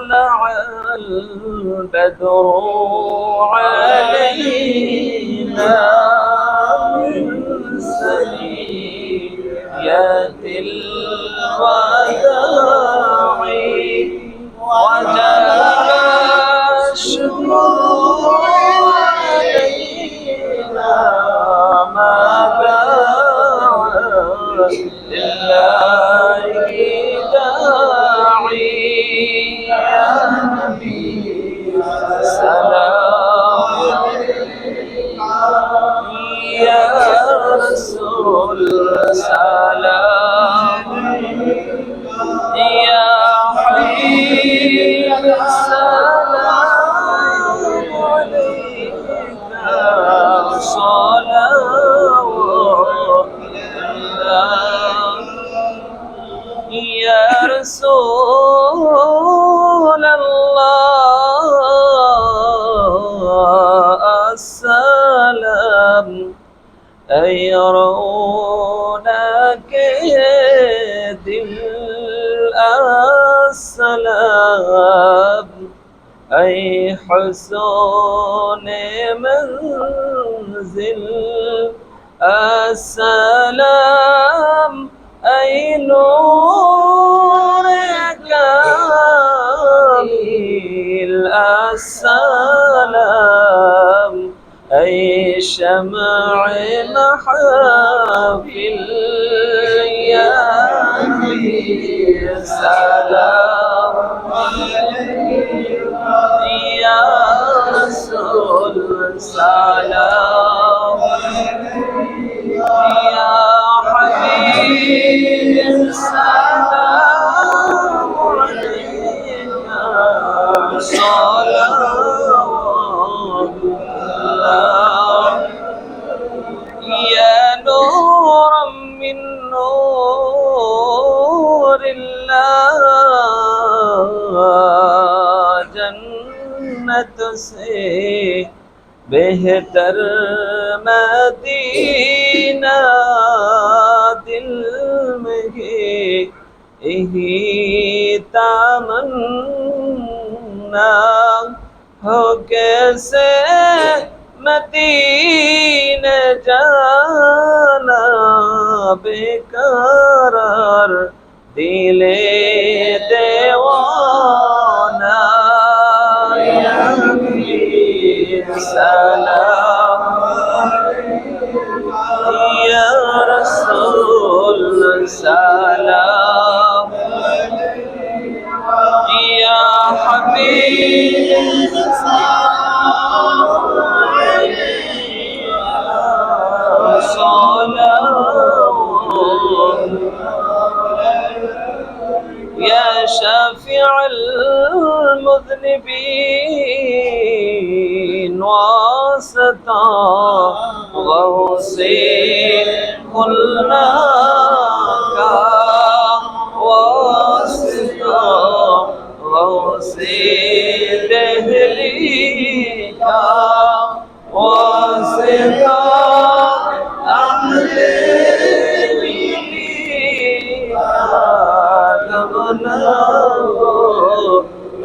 طلع البدر علينا من ثنيات الوداع وجب الشكر علينا ما دعا لله داعي يا نبي سلام يا رسول سلام يا حبيب سلام عليك صلوات الله يا رسول الله السلام أي رونق دل السلام أي حسن منزل السلام أي نور كامل السلام أي شمع محافل يا نبي سلام يا رسول سلام يا حبيب سلام عليك صلوات الله يا نورا من نور الله جنت سے بہتر مدینہ دل میں یہی تمنا ہو کیسے مدینہ جانا بیقرار دل دیوانہ یا نبی سلام یا رسول سلام یا حبیب يا شافع المذنبين واسطا غوثي قلنا واسطا غوثي دهلي واسطا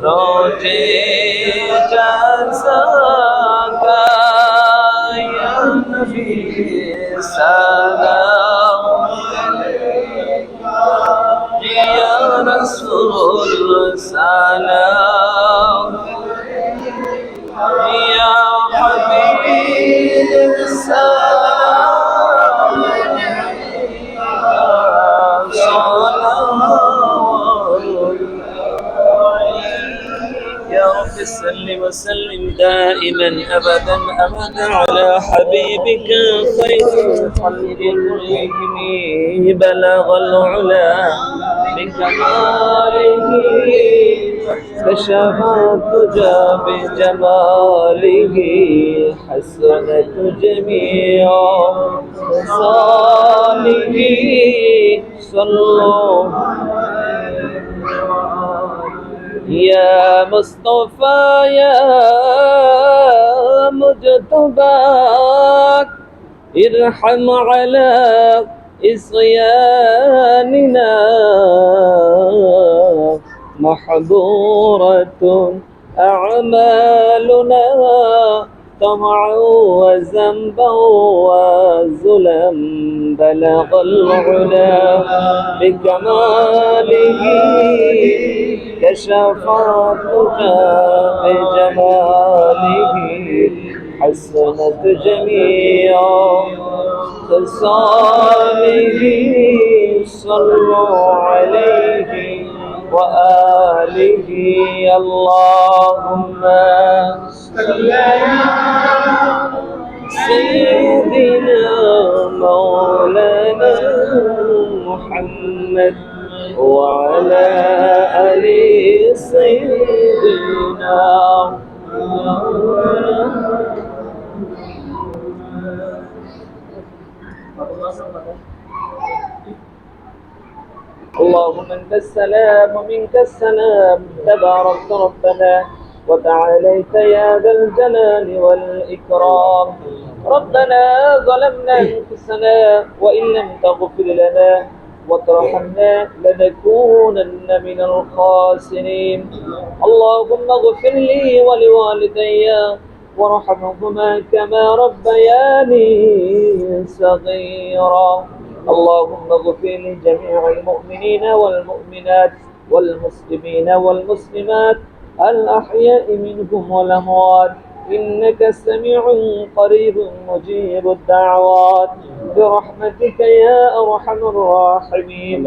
روجے جزا کا یا نبی سلام یا رسول سلام یا حبیب سلام صل وسلم دائما ابدا على حبيبك خير الخلق كلهم بلغ العلا بكماله كشف الدجى بجماله حسنت جميع خصاله صلوا يا مصطفى يا مجتبى ارحم على إصياننا محظورة أعمالنا طمعا وذنبا وظلم بلغ العلا بكماله كشف الدجى بجماله حسنت جميع خصاله صلوا عليه وآله اللهم صل على سيدنا مولانا محمد وعلى آل سيدنا اللهم انت السلام ومنك السلام تبارك ربنا وتعاليت يا ذا الجلال والإكرام. ربنا ظلمنا أنفسنا وإن لم تغفر لنا وترحمنا لنكونن من الخاسرين. اللهم اغفر لي ولوالدي وارحمهما كما ربياني صغيرا. اللهم اغفر لجميع المؤمنين والمؤمنات والمسلمين والمسلمات الأحياء منهم والأموات إنك سميع قريب مجيب الدعوات برحمتك يا أرحم الراحمين.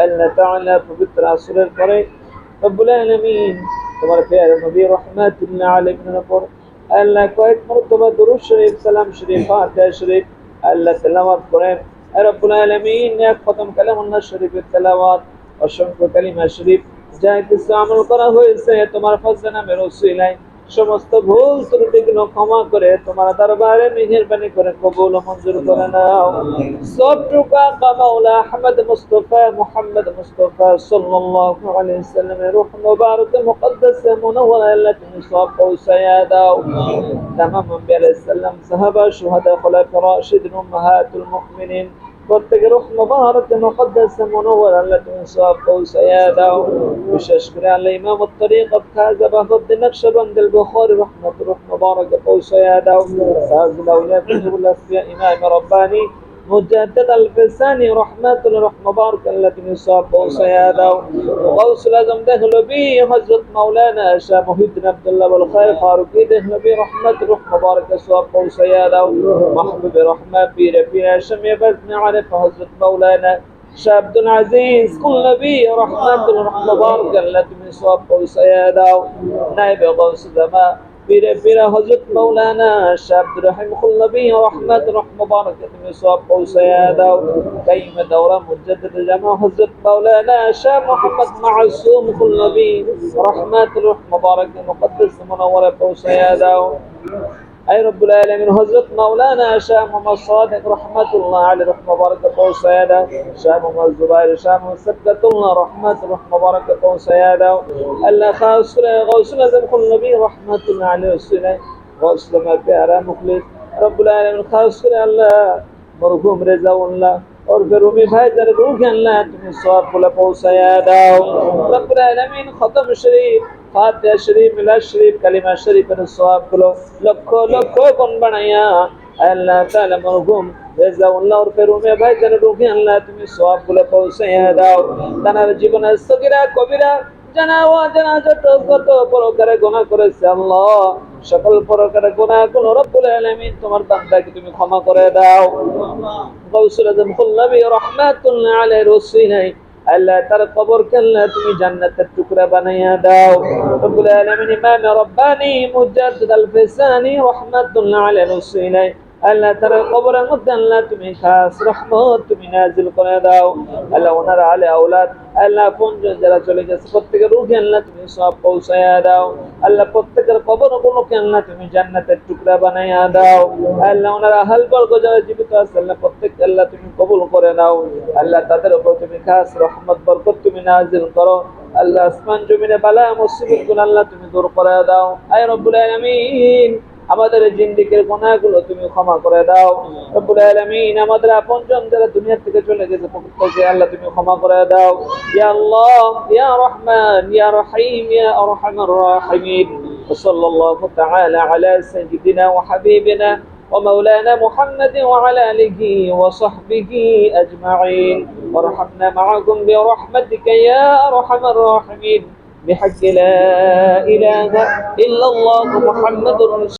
ألا تعالى পবিত্র আসরের পরে রব্বুল আলামিন তোমার প্যারা নবী রহমাতুল্লাহ আলাইহির উপর আল্লাহ কয়েক মরতবা দুরূদ শরীফ সালাম শরীফ ফাতিহা শরীফ আল্লাহ তেলাওয়াত করেন। রব্বুল আলামিন এক খতম কালামুল্লাহ শরীফের তেলাওয়াত অসংখ্য কালিমা শরীফ যা কিছু আমল করা হয়েছে তোমার ফজল নামের ওসিলায় সমস্ত ভুল ত্রুটিগুলো ক্ষমা করে তোমার দরবারে মেহেরবানি করে কবুল ও মঞ্জুর করে নাও। সবটুকা মাওলা আহমদ মুস্তাফা মুহাম্মদ মুস্তাফা সাল্লাল্লাহু আলাইহি ওয়াসাল্লামের রূহ মুবারক মুকদ্দাস মুনওয়ারা আল্লাহ তুমি সব পৌঁছায়া দাও। তামাম আম্বিয়া আলাইহিস সালাম সাহাবা শুহাদা খোলাফা রাশিদিন উম্মাহাতুল মুমিনিন প্রত্যেকের রূহ মুবারক মুকদ্দাস মুনওয়ারা আল্লাহ তুমি সব পৌঁছায়া দাও। বিশেষ করে আল্লাহ ইমাম الطريقة খাজা বাহউদ্দিন নকশবন্দি বুখারী রহমাতুর রূহ মুবারক পৌঁছায়া দাও। তাজ আউলিয়া কুতুবুল আসফিয়া ইমাম রব্বানি مجدد الفساني رحمة الله مبارك التي نصاب وسيا داو غوث الأعظم دهلبي حضرت مولانا شاه محي الدين عبد الله والخير فاروقي دهلبي رحمة الله مبارك صاب وسيا داو محبوب رحمة بير بير شمي بزن عرف حضرت مولانا شاه عبد العزيز كل نبي رحمة الله مبارك التي نصاب وسيا داو نائب غوث الزمان পীরে পীরে হযরত মাওলানা শাহ আব্দুর রহিম খুলনবী রহমাত মুবারাকাত में সওয়াব পৌঁছায়া দাও। কাইম দাওরা মুজাদ্দিদ জামা হযরত মাওলানা শাহ মুহাম্মদ মাসুম খুলনবী রহমাত মুবারাক মুকদ্দাস মুনওয়ারা পৌঁছায়া দাও। اے رب العالمین حضرت مولانا شاہ محمد صادق رحمت اللہ علیہ رحمہ مبارک پہنچایا دا شاہ محمد زبیر شاہ محمد صدقت اللہ رحمت رحمہ مبارک پہنچایا دا اللہ خاص غوث العظم کل نبی رحمت اللہ علیہ وسلم غوث لما پیارا مخلص رب العالمین خاص اللہ مرحوم رضا اللہ اور پھر رومی بھائی در روح اللہ تمہیں ثواب بلا پہنچایا داؤ رب العالمین ختم شریف فاتحہ شریف ملاد شریف کلمہ شریف پر ثواب بلو لکھو لکھو کن بنایا اللہ تعالی مرحوم رضا اللہ اور پھر رومی بھائی در روح اللہ تمہیں ثواب بلا پہنچایا داؤ تنار জীবন সগীরা কবিরা জানা ও জানা যত কত প্রকারে গুনাহ করেছে আল্লাহ সকল প্রকারের গুনাহগুলো রব্বুল আলামিন তোমার বান্দাকে তুমি ক্ষমা করে দাও। গাউসুল আজম খুলনবী রাহমাতুল্লাহ আলাইহির ওসিলায় আল্লাহ তার কবরকে আল্লাহ তুমি জান্নাতের টুকরা বানাইয়া দাও। রব্বুল আলামিন ইমাম রব্বানি মুজাদ্দিদ আল ফিসানি রাহমাতুল্লাহ আলাইহির ওসিলায় আল্লাহ তার কবরের মধ্যে আল্লাহ তুমি খাস রহমত তুমি নাজিল করে দাও। আল্লাহ ওনার আলে আওলাদ আল্লাহ পঞ্জন যারা চলে গেছে প্রত্যেকের রূহে আল্লাহ তুমি সব পৌঁছায়া দাও। আল্লাহ প্রত্যেকের কবরগুলোকে আল্লাহ তুমি জান্নাতের টুকরা বানাইয়া দাও। আল্লাহ ওনার আহল বর্গ যারা জীবিত আছে আল্লাহ প্রত্যেককে আল্লাহ তুমি কবুল করে নাও। আল্লাহ তাদের উপর তুমি খাস রহমত বরকত তুমি নাজিল করো। আল্লাহ আসমান জমিনে বালা মুসিবতগুলো আল্লাহ তুমি দূর করে দাও। আয় রব্বুল আলামিন আমাদের জিন্দেগীর গুনাহগুলো তুমি ক্ষমা করে দাও রব্বুল আলামিন। আমাদের আপনজন যারা দুনিয়া থেকে চলে গেছে প্রত্যেককে আল্লাহ তুমি ক্ষমা করে দাও ইয়া আল্লাহ ইয়া রহমান ইয়া রহিম ইয়া আরহামার রাহিমিন। সাল্লাল্লাহু তাআলা আলা সাইয়্যিদিনা ওয়া হাবিবিনা ومولانا محمد وعلى آله وصحبه أجمعين وارحمنا معكم برحمتك يا أرحم الراحمين بحق لا إله إلا الله محمد رسول